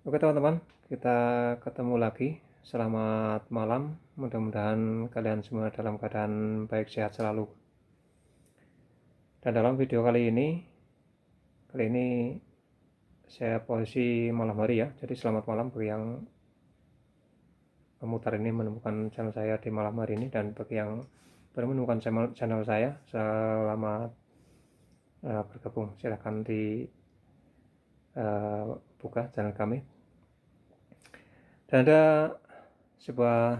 Oke teman-teman, kita ketemu lagi. Selamat malam, mudah-mudahan kalian semua dalam keadaan baik sehat selalu. Dan dalam video kali ini saya posisi malam hari ya. Jadi selamat malam bagi yang memutar ini menemukan channel saya di malam hari ini, dan bagi yang baru menemukan channel saya, selamat bergabung. Silahkan buka channel kami. Dan ada sebuah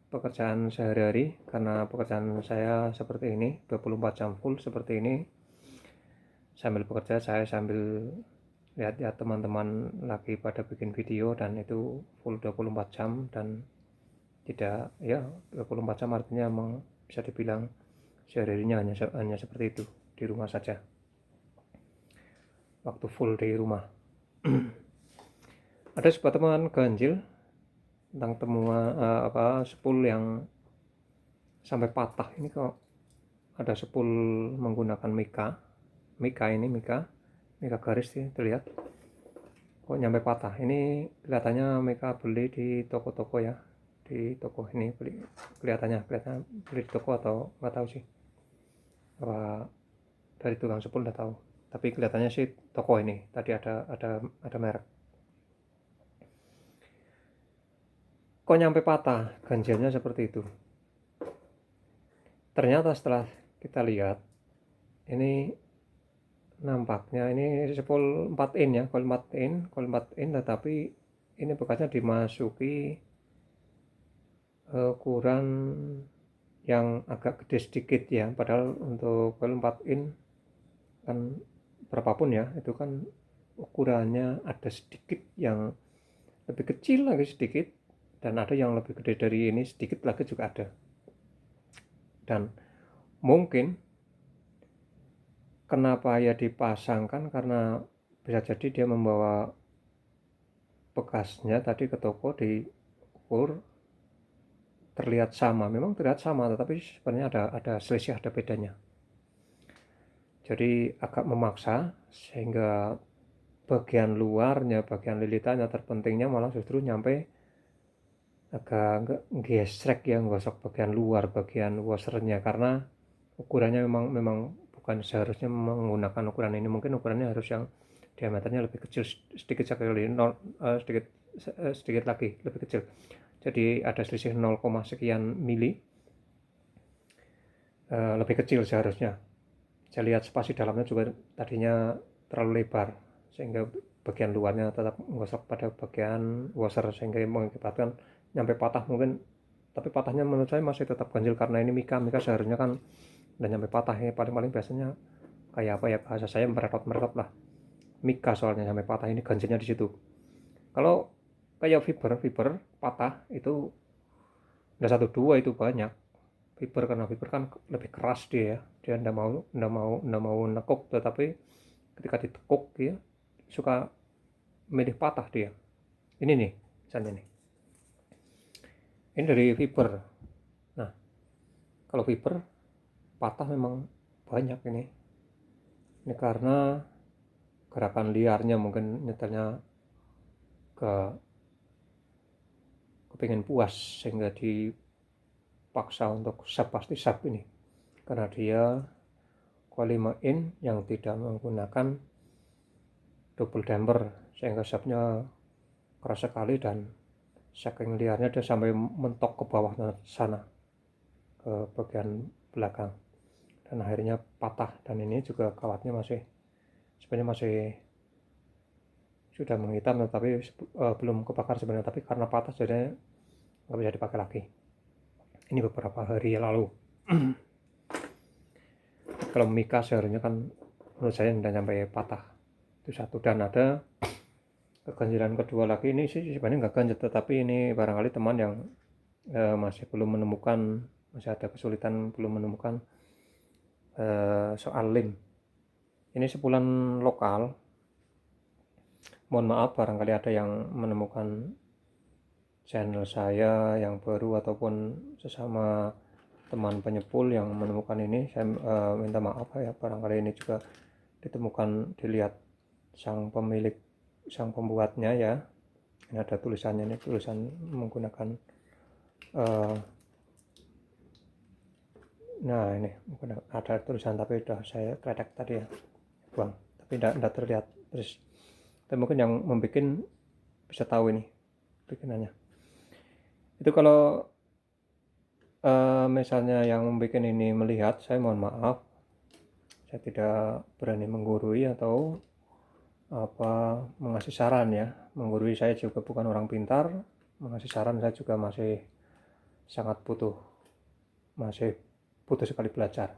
pekerjaan sehari-hari, karena pekerjaan saya seperti ini, 24 jam full seperti ini. Sambil bekerja saya sambil lihat teman-teman lagi pada bikin video, dan itu full 24 jam. Dan tidak, ya 24 jam artinya memang bisa dibilang sehari-harinya hanya seperti itu, di rumah saja, waktu full di rumah. Ada sebuah temuan ganjil tentang temuan spool yang sampai patah. Ini kok ada spool menggunakan mika garis sih, terlihat kok nyampe patah. Ini kelihatannya mika beli di toko-toko ya, di toko ini kelihatannya beli di toko, atau nggak tahu sih apa dari tukang spool, nggak tahu, tapi kelihatannya sih toko ini. Tadi ada merek. Kok nyampe patah, ganjilnya seperti itu. Ternyata setelah kita lihat, ini nampaknya ini spool 4 in ya, coil 4 in, tetapi ini bekasnya dimasuki ukuran yang agak gede sedikit ya. Padahal untuk coil 4 in kan berapapun ya, itu kan ukurannya ada sedikit yang lebih kecil lagi sedikit, dan ada yang lebih gede dari ini sedikit lagi juga ada. Dan mungkin kenapa ya dipasangkan, karena bisa jadi dia membawa bekasnya tadi ke toko, diukur terlihat sama, memang terlihat sama, tetapi sebenarnya ada selisih, ada bedanya. Jadi agak memaksa, sehingga bagian luarnya, bagian lilitannya, terpentingnya malah justru nyampe agak gesrek ya, gosok bagian luar, bagian washernya, karena ukurannya memang bukan seharusnya menggunakan ukuran ini. Mungkin ukurannya harus yang diameternya lebih kecil sedikit sekali, sedikit lagi lebih kecil. Jadi ada selisih 0, sekian mili lebih kecil seharusnya. Saya lihat spasi dalamnya juga tadinya terlalu lebar, sehingga bagian luarnya tetap menggosok pada bagian washer, sehingga mengakibatkan nyampe patah mungkin. Tapi patahnya menurut saya masih tetap ganjil, karena ini mika seharusnya kan udah nyampe patah. Ini paling biasanya kayak apa ya, bahasa saya meretot lah, mika soalnya sampai patah. Ini ganjilnya di situ. Kalau kayak fiber patah itu udah 1-2 itu banyak. Fiber, karena fiber kan lebih keras dia ndak mau nekuk, tetapi ketika ditekuk dia suka milih patah dia. Ini nih misalnya nih, ini dari fiber. Nah, kalau fiber patah memang banyak ini karena gerakan liarnya, mungkin nyetelnya kepingin puas, sehingga dipaksa untuk pasti sub ini, karena dia coil 5 in yang tidak menggunakan double damper, sehingga subnya keras sekali, dan saking liarnya dia sampai mentok ke bawah sana, ke bagian belakang, dan akhirnya patah. Dan ini juga kawatnya sebenarnya masih sudah menghitam, tetapi belum kebakar sebenarnya, tapi karena patah jadinya nggak bisa dipakai lagi. Ini beberapa hari lalu. Kalau mika seharusnya kan menurut saya tidak sampai patah, itu satu. Dan ada keganjilan kedua lagi, ini sih sebenarnya nggak ganjil, tetapi ini barangkali teman yang masih belum menemukan, masih ada kesulitan belum menemukan soal lem. Ini sebulan lokal. Mohon maaf barangkali ada yang menemukan channel saya yang baru, ataupun sesama teman penyepul yang menemukan ini. Saya minta maaf ya, barangkali ini juga ditemukan, dilihat sang pemilik, sang pembuatnya ya, Ini ada tulisannya, ini tulisan menggunakan nah ini ada tulisan tapi udah saya kretek tadi ya, buang, tapi tidak terlihat terus. Tapi mungkin yang membuat bisa tahu ini bikinannya. Itu kalau misalnya yang membuat ini melihat, saya mohon maaf, saya tidak berani menggurui atau mengasih saran ya. Menggurui saya juga bukan orang pintar, mengasih saran saya juga masih sangat masih butuh sekali belajar,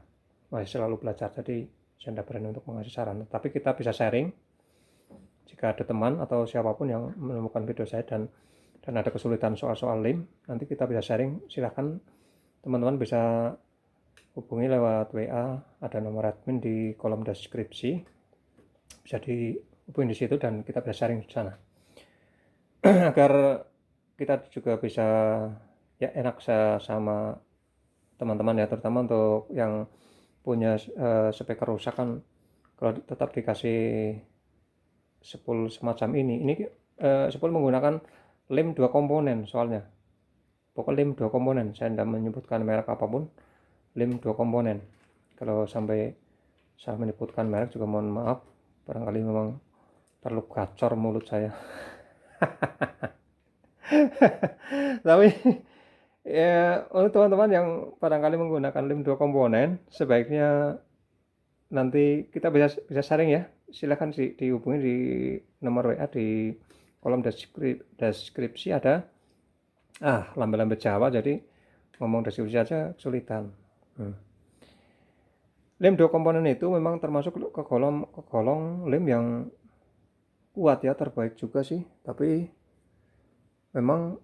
masih selalu belajar, jadi saya tidak berani untuk mengasih saran. Tapi kita bisa sharing jika ada teman atau siapapun yang menemukan video saya dan ada kesulitan soal LIM, nanti kita bisa sharing. Silahkan teman-teman bisa hubungi lewat WA, ada nomor admin di kolom deskripsi, bisa dihubungi di situ dan kita bisa sharing di sana. Agar kita juga bisa ya enak sama teman-teman ya, terutama untuk yang punya speaker rusak kan, kalau tetap dikasih spool semacam ini spool menggunakan lem 2 komponen soalnya. Pokoknya lem 2 komponen, saya tidak menyebutkan merek apapun, lem 2 komponen. Kalau sampai saya menyebutkan merek juga mohon maaf, barangkali memang perlu gacor mulut saya. Tapi ya untuk teman-teman yang barangkali menggunakan lem 2 komponen, sebaiknya nanti kita bisa sharing ya. Silakan dihubungi di nomor WA di kolom deskripsi ada lambe-lambe Jawa, jadi ngomong deskripsi aja kesulitan. Lem 2 komponen itu memang termasuk ke golong lem yang kuat ya, terbaik juga sih, tapi memang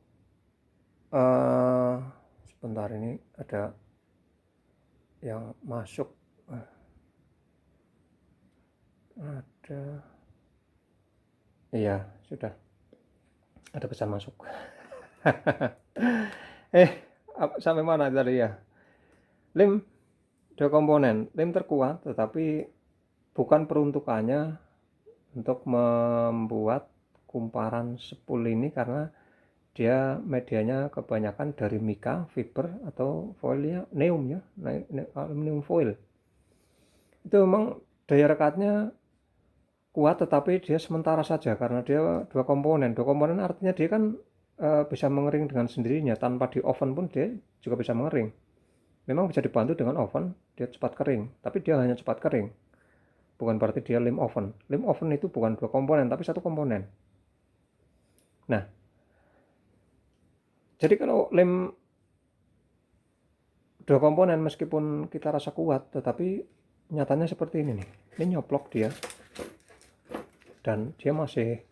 sebentar, ini ada yang masuk, ada, iya sudah ada pesan masuk. Sampai mana tadi ya? Lem 2 komponen, lem terkuat, tetapi bukan peruntukannya untuk membuat kumparan spool ini, karena dia medianya kebanyakan dari mika, fiber atau foilnya neum ya, aluminium foil. Itu memang daya rekatnya kuat, tetapi dia sementara saja karena dia 2 komponen. 2 komponen artinya dia kan bisa mengering dengan sendirinya, tanpa di oven pun dia juga bisa mengering. Memang bisa dibantu dengan oven, dia cepat kering, tapi dia hanya cepat kering. Bukan berarti dia lem oven. Lem oven itu bukan 2 komponen, tapi 1 komponen. Nah, jadi kalau lem 2 komponen meskipun kita rasa kuat, tetapi nyatanya seperti ini nih. Ini nyoplok dia, dan dia masih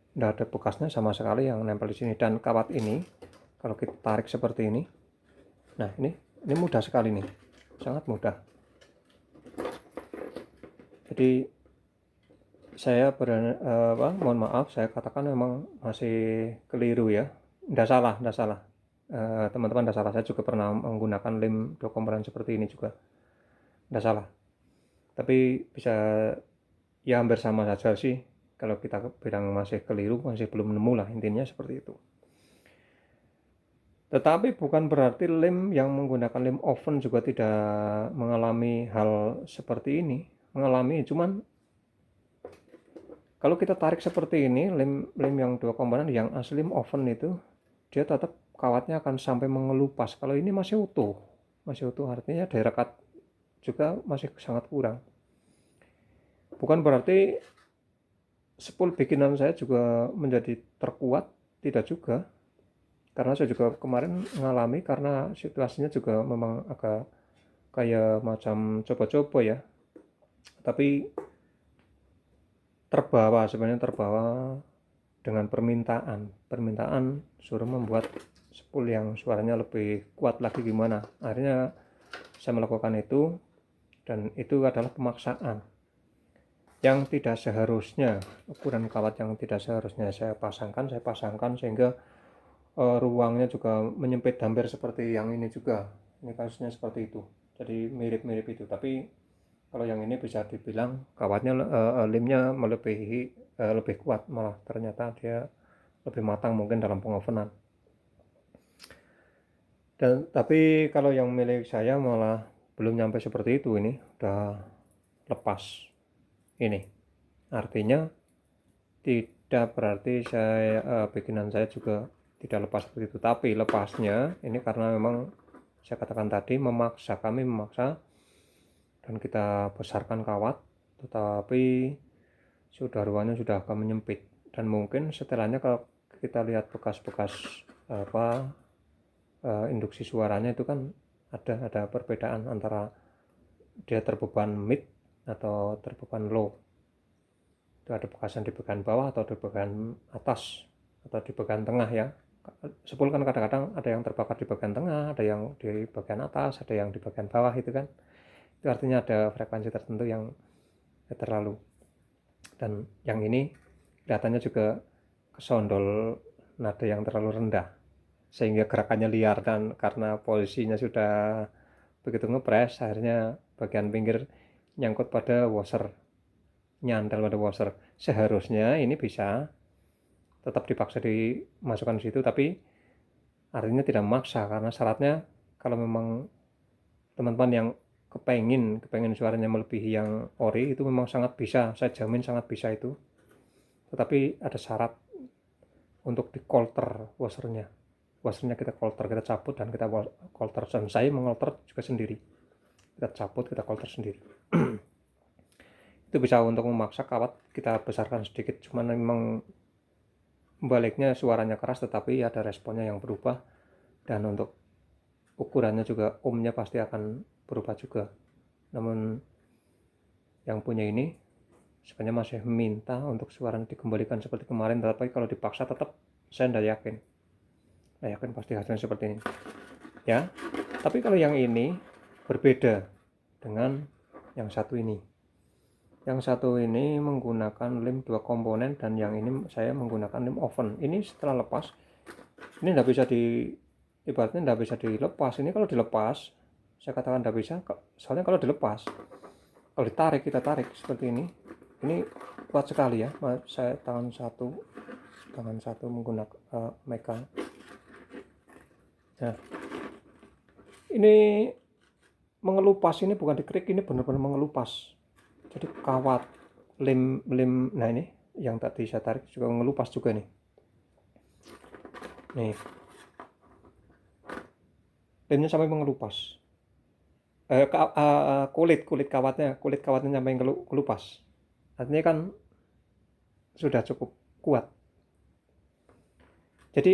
tidak ada bekasnya sama sekali yang nempel di sini. Dan kawat ini kalau kita tarik seperti ini, nah ini mudah sekali nih, sangat mudah. Jadi saya mohon maaf, saya katakan memang masih keliru ya, tidak salah. Teman-teman tidak salah, saya juga pernah menggunakan lem 2 komponen seperti ini juga, tidak salah. Tapi bisa ya hampir sama saja sih, kalau kita bilang masih keliru, masih belum nemu lah, intinya seperti itu. Tetapi bukan berarti lem yang menggunakan lem oven juga tidak mengalami hal seperti ini. Mengalami, cuman kalau kita tarik seperti ini, lem yang 2 komponen yang asli lem oven itu, dia tetap kawatnya akan sampai mengelupas. Kalau ini masih utuh artinya daya rekat juga masih sangat kurang. Bukan berarti spool bikinan saya juga menjadi terkuat, tidak juga. Karena saya juga kemarin mengalami, karena situasinya juga memang agak kayak macam coba-coba ya. Tapi terbawa dengan permintaan suruh membuat spool yang suaranya lebih kuat lagi gimana. Akhirnya saya melakukan itu, dan itu adalah pemaksaan yang tidak seharusnya, ukuran kawat yang tidak seharusnya saya pasangkan sehingga ruangnya juga menyempit hampir seperti yang ini juga. Ini kasusnya seperti itu, jadi mirip-mirip itu. Tapi kalau yang ini bisa dibilang kawatnya lemnya lebih kuat, malah ternyata dia lebih matang mungkin dalam pengovenan. Dan tapi kalau yang milik saya malah belum nyampe seperti itu, ini udah lepas. Ini artinya tidak berarti bikinan saya juga tidak lepas seperti itu, tapi lepasnya ini karena memang saya katakan tadi kami memaksa dan kita besarkan kawat, tetapi sudah ruangnya sudah agak menyempit, dan mungkin setelahnya kalau kita lihat bekas-bekas induksi suaranya itu kan ada perbedaan antara dia terbeban mid atau terbeban low. Itu ada bekasan di bagian bawah atau di bagian atas atau di bagian tengah ya. Sepul kan kadang-kadang ada yang terbakar di bagian tengah, ada yang di bagian atas, ada yang di bagian bawah itu kan. Itu artinya ada frekuensi tertentu yang terlalu. Dan yang ini kelihatannya juga kesondol nada yang terlalu rendah, sehingga gerakannya liar, dan karena posisinya sudah begitu ngepres, akhirnya bagian pinggir nyangkut pada washer, nyandal pada washer. Seharusnya ini bisa tetap dipaksa dimasukkan di situ, tapi artinya tidak memaksa, karena syaratnya kalau memang teman-teman yang kepengen suaranya melebihi yang ori, itu memang sangat bisa, saya jamin sangat bisa itu, tetapi ada syarat untuk di coulter washernya kita coulter, kita cabut dan kita coulter, dan saya mengolter juga sendiri, kita cabut, kita coulter sendiri. Itu bisa untuk memaksa kawat kita besarkan sedikit, cuman memang baliknya suaranya keras tetapi ada responnya yang berubah, dan untuk ukurannya juga ohmnya pasti akan berubah juga. Namun yang punya ini sebenarnya masih minta untuk suaranya dikembalikan seperti kemarin, tetapi kalau dipaksa tetap saya tidak yakin pasti hasilnya seperti ini ya. Tapi kalau yang ini berbeda dengan yang satu ini. Yang satu ini menggunakan lem 2 komponen, dan yang ini saya menggunakan lem oven. Ini setelah lepas, ini tidak bisa ibaratnya tidak bisa dilepas. Ini kalau dilepas, saya katakan tidak bisa, soalnya kalau dilepas, kalau ditarik, kita tarik seperti ini kuat sekali ya. Saya tangan satu menggunakan meka. Nah, ini mengelupas, ini bukan dikrik, ini benar-benar mengelupas. Jadi kawat lem, nah ini yang tadi saya tarik juga mengelupas juga nih. Lemnya sampai mengelupas. Kulit kawatnya sampai mengelupas. Artinya kan sudah cukup kuat. Jadi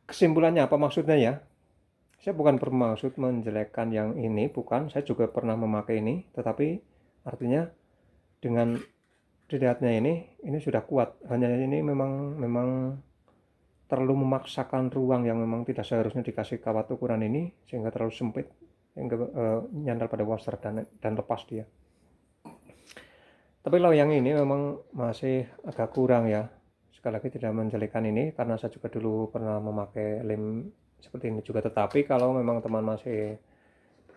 kesimpulannya apa maksudnya ya? Saya bukan bermaksud menjelekkan yang ini, bukan. Saya juga pernah memakai ini, tetapi artinya dengan dilihatnya ini sudah kuat. Hanya ini memang terlalu memaksakan ruang yang memang tidak seharusnya dikasih kawat ukuran ini, sehingga terlalu sempit, sehingga nyandal pada washer dan lepas dia. Tapi kalau yang ini memang masih agak kurang ya. Sekali lagi tidak menjelekkan ini, karena saya juga dulu pernah memakai lem seperti ini juga. Tetapi kalau memang teman masih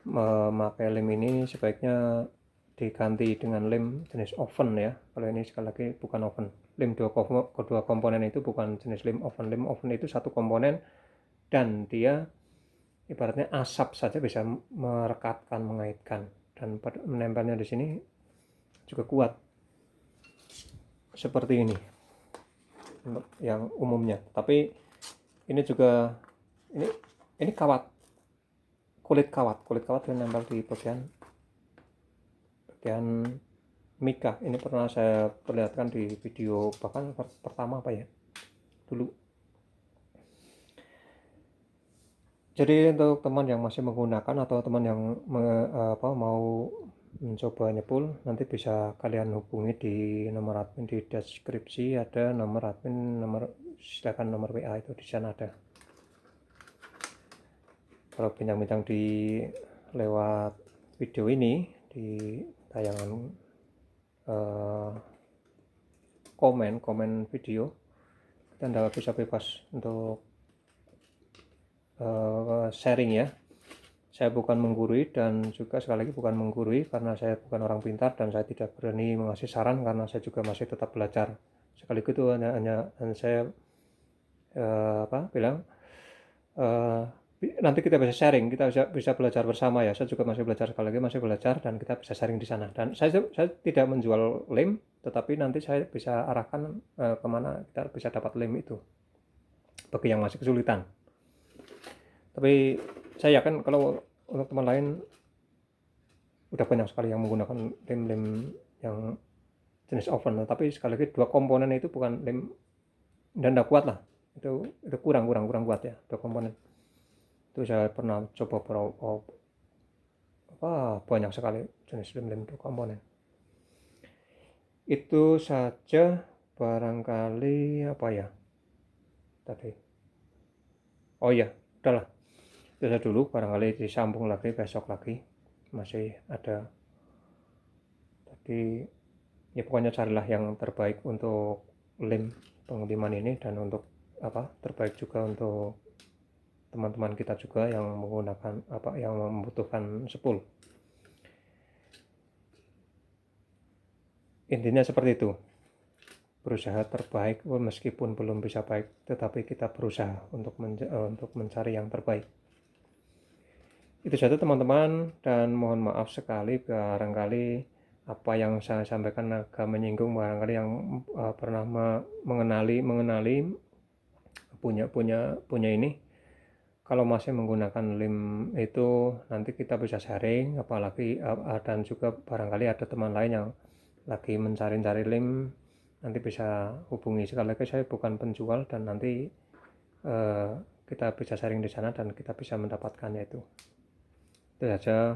memakai lem ini, sebaiknya diganti dengan lem jenis oven ya. Kalau ini sekali lagi bukan oven. Lem kedua komponen itu bukan jenis lem oven. Lem oven itu satu komponen, dan dia ibaratnya asap saja bisa merekatkan, mengaitkan, dan menempelnya di sini juga kuat. Seperti ini yang umumnya. Tapi ini juga ini kulit kawat yang nempel di bagian mika. Ini pernah saya perlihatkan di video bahkan pertama apa ya dulu. Jadi untuk teman yang masih menggunakan atau teman yang mau mencoba nyepul, nanti bisa kalian hubungi di nomor admin di deskripsi, ada nomor admin, silakan nomor WA itu di sana ada. Kalau bincang-bincang di lewat video ini di tayangan komen video, kita tidak bisa bebas untuk sharing ya. Saya bukan menggurui, dan juga sekali lagi bukan menggurui, karena saya bukan orang pintar dan saya tidak berani mengasih saran, karena saya juga masih tetap belajar. sekaligus itu hanya saya bilang nanti kita bisa sharing, kita bisa belajar bersama ya. Saya juga masih belajar, sekali lagi masih belajar, dan kita bisa sharing di sana. Dan saya tidak menjual lem, tetapi nanti saya bisa arahkan kemana kita bisa dapat lem itu bagi yang masih kesulitan. Tapi saya yakin kalau untuk teman lain udah banyak sekali yang menggunakan lem-lem yang jenis oven. Tapi sekali lagi 2 komponen itu bukan lem, dan tidak kuat lah. Itu kurang kuat ya, 2 komponen. Itu saya pernah coba banyak sekali jenis lem-lem 2 komponen. Itu saja barangkali apa ya tadi. Oh iya, udahlah. Itu saja dulu, barangkali disambung lagi besok lagi. Masih ada tadi ya, pokoknya carilah yang terbaik untuk lem pengeliman ini, dan untuk terbaik juga untuk teman-teman kita juga yang menggunakan yang membutuhkan spool. Intinya seperti itu, berusaha terbaik meskipun belum bisa baik, tetapi kita berusaha untuk mencari yang terbaik. Itu saja teman-teman, dan mohon maaf sekali barangkali apa yang saya sampaikan agak menyinggung barangkali yang pernah mengenali punya ini. Kalau masih menggunakan lem itu, nanti kita bisa sharing, apalagi dan juga barangkali ada teman lain yang lagi mencari-cari lem, nanti bisa hubungi. Sekali lagi saya bukan penjual, dan nanti kita bisa sharing di sana dan kita bisa mendapatkannya itu saja.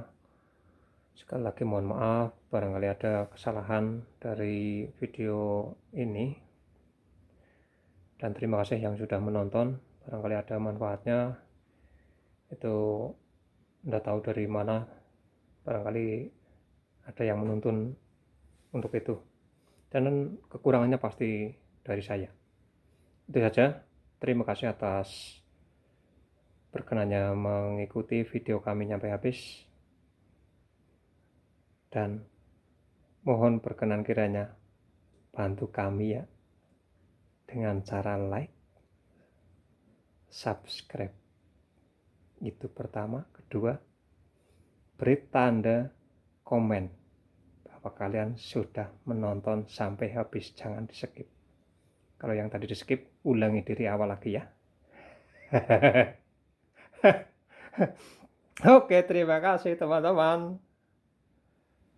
Sekali lagi mohon maaf barangkali ada kesalahan dari video ini, dan terima kasih yang sudah menonton. Barangkali ada manfaatnya, itu tidak tahu dari mana, barangkali ada yang menuntun untuk itu, dan kekurangannya pasti dari saya. Itu saja, terima kasih atas berkenannya mengikuti video kami sampai habis, dan mohon berkenan kiranya bantu kami ya dengan cara like, subscribe, itu pertama. Kedua, beri tanda komen bahwa kalian sudah menonton sampai habis, jangan di skip. Kalau yang tadi di skip, ulangi dari awal lagi ya. Oke, terima kasih teman-teman.